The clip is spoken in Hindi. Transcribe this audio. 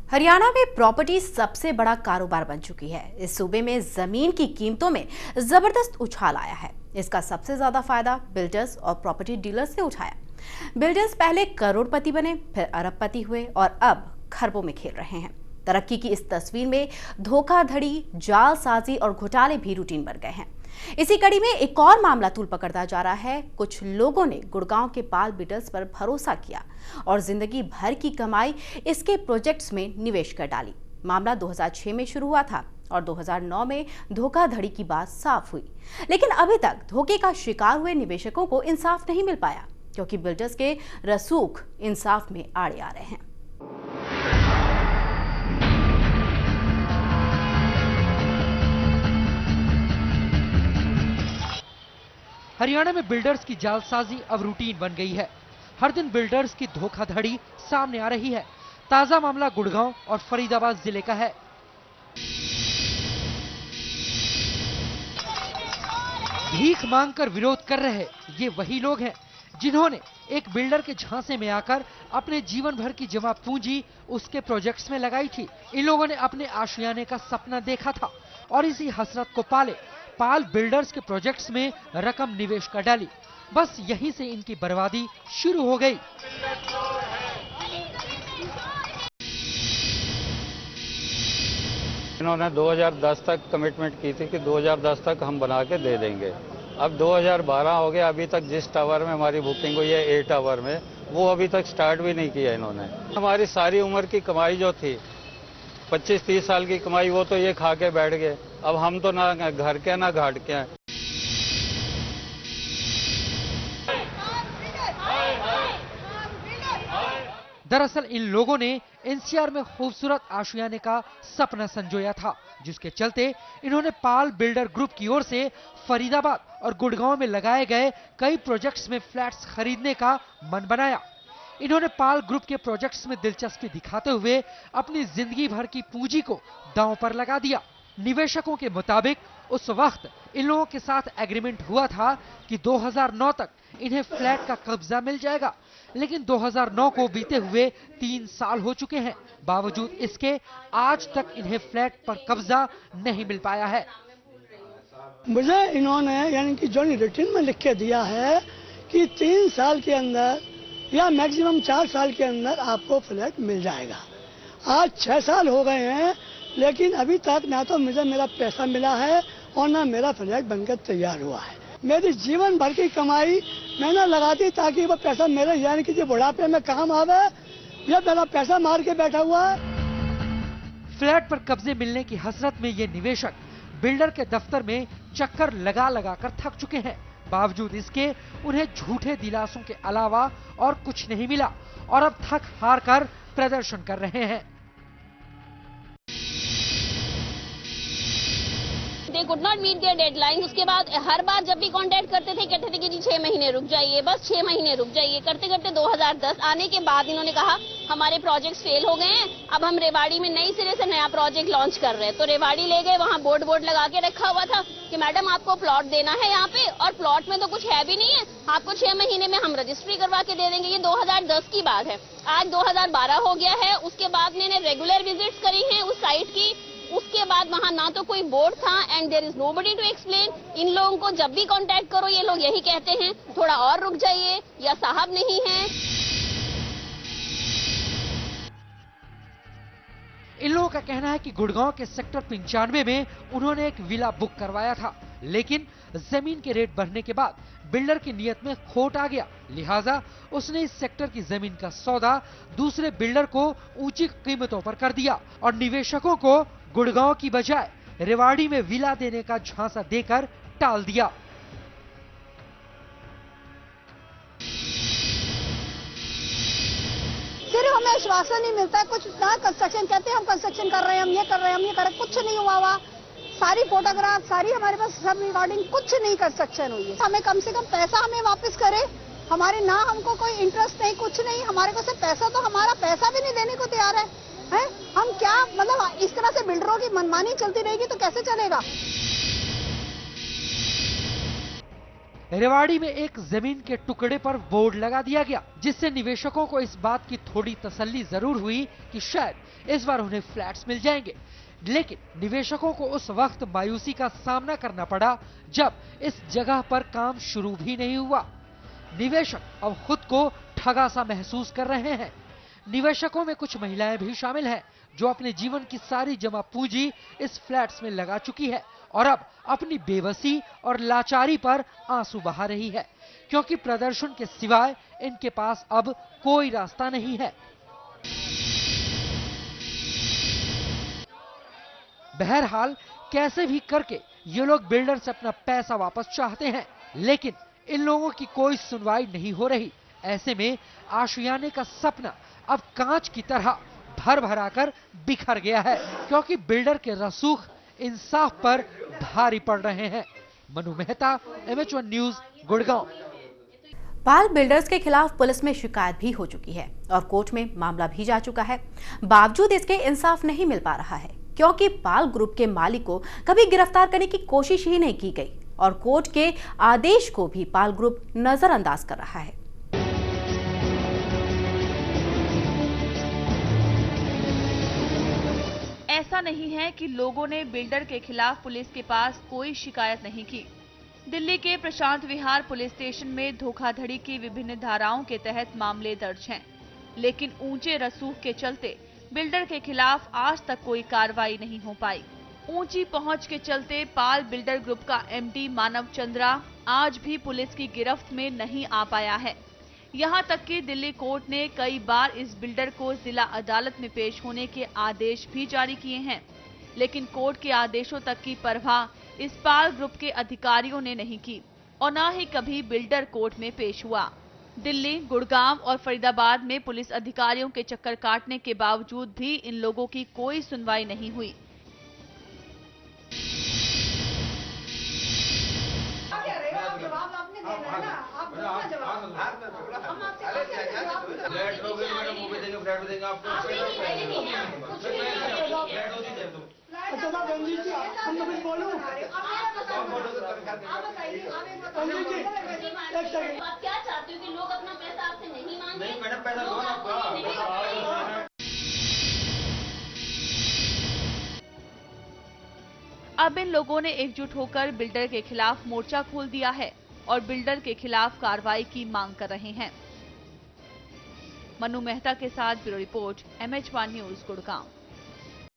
हरियाणा में प्रॉपर्टी सबसे बड़ा कारोबार बन चुकी है। इस सूबे में जमीन की कीमतों में जबरदस्त उछाल आया है। इसका सबसे ज्यादा फायदा बिल्डर्स और प्रॉपर्टी डीलर्स ने उठाया। बिल्डर्स पहले करोड़पति बने, फिर अरबपति हुए और अब खरबों में खेल रहे हैं। तरक्की की इस तस्वीर में धोखाधड़ी, जालसाजी और घोटाले भी रूटीन बन गए हैं। इसी कड़ी में एक और मामला तूल पकड़ता जा रहा है। कुछ लोगों ने गुड़गांव के पाल बिल्डर्स पर भरोसा किया और जिंदगी भर की कमाई इसके प्रोजेक्ट्स में निवेश कर डाली। मामला 2006 में शुरू हुआ था और 2009 में धोखाधड़ी की बात साफ हुई, लेकिन अभी तक धोखे का शिकार हुए निवेशकों को इंसाफ नहीं मिल पाया, क्योंकि बिल्डर्स के रसूख इंसाफ में आड़े आ रहे हैं। हरियाणा में बिल्डर्स की जालसाजी अब रूटीन बन गई है। हर दिन बिल्डर्स की धोखाधड़ी सामने आ रही है। ताजा मामला गुड़गांव और फरीदाबाद जिले का है। भीख मांगकर विरोध कर रहे ये वही लोग हैं जिन्होंने एक बिल्डर के झांसे में आकर अपने जीवन भर की जमा पूंजी उसके प्रोजेक्ट्स में लगाई थी। इन लोगों ने अपने आशियाने का सपना देखा था और इसी हसरत को पाले पाल बिल्डर्स के प्रोजेक्ट्स में रकम निवेश कर डाली। बस यहीं से इनकी बर्बादी शुरू हो गई। इन्होंने 2010 तक कमिटमेंट की थी कि 2010 तक हम बना के दे देंगे। अब 2012 हो गया, अभी तक जिस टावर में हमारी बुकिंग हुई है ए टावर में, वो अभी तक स्टार्ट भी नहीं किया इन्होंने। हमारी सारी उम्र की कमाई जो थी 25-30 साल की कमाई, वो तो ये खा के बैठ गए। अब हम तो ना घर के ना घाट के हैं। दरअसल इन लोगों ने एनसीआर में खूबसूरत आशियाने का सपना संजोया था, जिसके चलते इन्होंने पाल बिल्डर ग्रुप की ओर से फरीदाबाद और गुड़गांव में लगाए गए कई प्रोजेक्ट्स में फ्लैट्स खरीदने का मन बनाया। इन्होंने पाल ग्रुप के प्रोजेक्ट्स में दिलचस्पी दिखाते हुए अपनी जिंदगी भर की पूंजी को दांव पर लगा दिया। निवेशकों के मुताबिक उस वक्त इन लोगों के साथ एग्रीमेंट हुआ था कि 2009 तक इन्हें फ्लैट का कब्जा मिल जाएगा, लेकिन 2009 को बीते हुए 3 साल हो चुके हैं। बावजूद इसके आज तक इन्हें फ्लैट पर कब्जा नहीं मिल पाया है। मुझे इन्होंने यानी कि जो रिटर्न में लिख के दिया है कि 3 साल के अंदर या मैक्सिमम 4 साल के अंदर आपको फ्लैट मिल जाएगा। आज 6 साल हो गए हैं, लेकिन अभी तक ना तो मुझे मेरा पैसा मिला है और ना मेरा फ्लैट बनकर तैयार हुआ है। मेरी जीवन भर की कमाई मैंने लगा दी ताकि वो पैसा मेरे यानी कि बुढ़ापे में काम आवे। या मेरा पैसा मार के बैठा हुआ है। फ्लैट पर कब्जे मिलने की हसरत में ये निवेशक बिल्डर के दफ्तर में चक्कर लगा लगा कर थक चुके हैं। बावजूद इसके उन्हें झूठे दिलासों के अलावा और कुछ नहीं मिला और अब थक हार कर प्रदर्शन कर रहे हैं। They could not meet their deadline। उसके बाद हर बार जब भी कांटेक्ट करते थे कहते थे कि जी 6 महीने रुक जाइए, बस 6 महीने रुक जाइए। करते करते 2010 आने के बाद इन्होंने कहा हमारे प्रोजेक्ट्स फेल हो गए हैं, अब हम रेवाड़ी में नई सिरे से नया प्रोजेक्ट लॉन्च कर रहे हैं। तो रेवाड़ी ले गए, वहाँ बोर्ड लगा के रखा हुआ था कि मैडम आपको प्लॉट देना है यहाँ पे, और प्लॉट में तो कुछ है भी नहीं है, आपको 6 महीने में हम रजिस्ट्री करवा के दे देंगे। ये 2010 की बात है। आज 2012 हो गया है। उसके बाद मैंने रेगुलर विजिट्स करी हैं उस साइट की। उसके बाद वहां ना तो कोई बोर्ड था and there is nobody to explain. इन लोगों को जब भी कांटेक्ट करो ये लोग यही कहते हैं थोड़ा और रुक जाइए या साहब नहीं है। इन लोगों का कहना है कि गुड़गांव के सेक्टर 95 में उन्होंने एक विला बुक करवाया था, लेकिन जमीन के रेट बढ़ने के बाद बिल्डर की नीयत में खोट आ गया। लिहाजा उसने इस सेक्टर की जमीन का सौदा दूसरे बिल्डर को ऊंची कीमतों पर कर दिया और निवेशकों को गुड़गांव की बजाय रेवाड़ी में विला देने का झांसा देकर टाल दिया। सिर्फ हमें आश्वासन नहीं मिलता है, कुछ ना कंस्ट्रक्शन कहते हैं हम कंस्ट्रक्शन कर रहे हैं, हम ये कर रहे हैं, हम ये कर रहे हैं, कुछ नहीं हुआ हुआ। सारी फोटोग्राफ सारी हमारे पास सब रिकॉर्डिंग, कुछ नहीं कंस्ट्रक्शन हुई है। हमें कम से कम पैसा हमें वापस करे। हमारे ना हमको कोई इंटरेस्ट नहीं, कुछ नहीं, हमारे को सिर्फ पैसा, तो हमारा पैसा भी नहीं देने को तैयार है। हम क्या मतलब इस तरह से बिल्डरों की मनमानी चलती रहेगी तो कैसे चलेगा। रेवाड़ी में एक जमीन के टुकड़े पर बोर्ड लगा दिया गया, जिससे निवेशकों को इस बात की थोड़ी तसल्ली जरूर हुई कि शायद इस बार उन्हें फ्लैट्स मिल जाएंगे। लेकिन निवेशकों को उस वक्त मायूसी का सामना करना पड़ा जब इस जगह पर काम शुरू भी नहीं हुआ। निवेशक अब खुद को ठगा सा महसूस कर रहे हैं। निवेशकों में कुछ महिलाएं भी शामिल हैं जो अपने जीवन की सारी जमा पूंजी इस फ्लैट्स में लगा चुकी है और अब अपनी बेबसी और लाचारी पर आंसू बहा रही है, क्योंकि प्रदर्शन के सिवाय इनके पास अब कोई रास्ता नहीं है। बहरहाल कैसे भी करके ये लोग बिल्डर से अपना पैसा वापस चाहते हैं, लेकिन इन लोगों की कोई सुनवाई नहीं हो रही। ऐसे में आशियाने का सपना अब कांच की तरह भर भरा कर बिखर गया है, क्योंकि बिल्डर के रसूख इंसाफ पर भारी पड़ रहे हैं। Manu Mehta, MH1 news, Gurgaon. Pal builders के खिलाफ पुलिस में शिकायत भी हो चुकी है और कोर्ट में मामला भी जा चुका है। बावजूद इसके इंसाफ नहीं मिल पा रहा है, क्योंकि पाल ग्रुप के मालिक को कभी गिरफ्तार करने की कोशिश ही नहीं की गई और कोर्ट के आदेश को भी पाल ग्रुप नजरअंदाज कर रहा है। ऐसा नहीं है कि लोगों ने बिल्डर के खिलाफ पुलिस के पास कोई शिकायत नहीं की। दिल्ली के प्रशांत विहार पुलिस स्टेशन में धोखाधड़ी की विभिन्न धाराओं के तहत मामले दर्ज हैं, लेकिन ऊंचे रसूख के चलते बिल्डर के खिलाफ आज तक कोई कार्रवाई नहीं हो पाई। ऊंची पहुंच के चलते पाल बिल्डर ग्रुप का MD मानव चंद्रा आज भी पुलिस की गिरफ्त में नहीं आ पाया है। यहां तक कि दिल्ली कोर्ट ने कई बार इस बिल्डर को जिला अदालत में पेश होने के आदेश भी जारी किए हैं, लेकिन कोर्ट के आदेशों तक की परवाह इस पाल ग्रुप के अधिकारियों ने नहीं की और न ही कभी बिल्डर कोर्ट में पेश हुआ। दिल्ली, गुड़गांव और फरीदाबाद में पुलिस अधिकारियों के चक्कर काटने के बावजूद भी इन लोगों की कोई सुनवाई नहीं हुई। आप क्या चाहते हो कि लोग अपना पैसा आपसे नहीं मांगे? नहीं मैडम, पैसा दो ना। अब इन लोगों ने एकजुट होकर बिल्डर के खिलाफ मोर्चा खोल दिया है और बिल्डर के खिलाफ कार्रवाई की मांग कर रहे हैं। मनु मेहता के साथ bureau report, MH1 news, Gurgaon.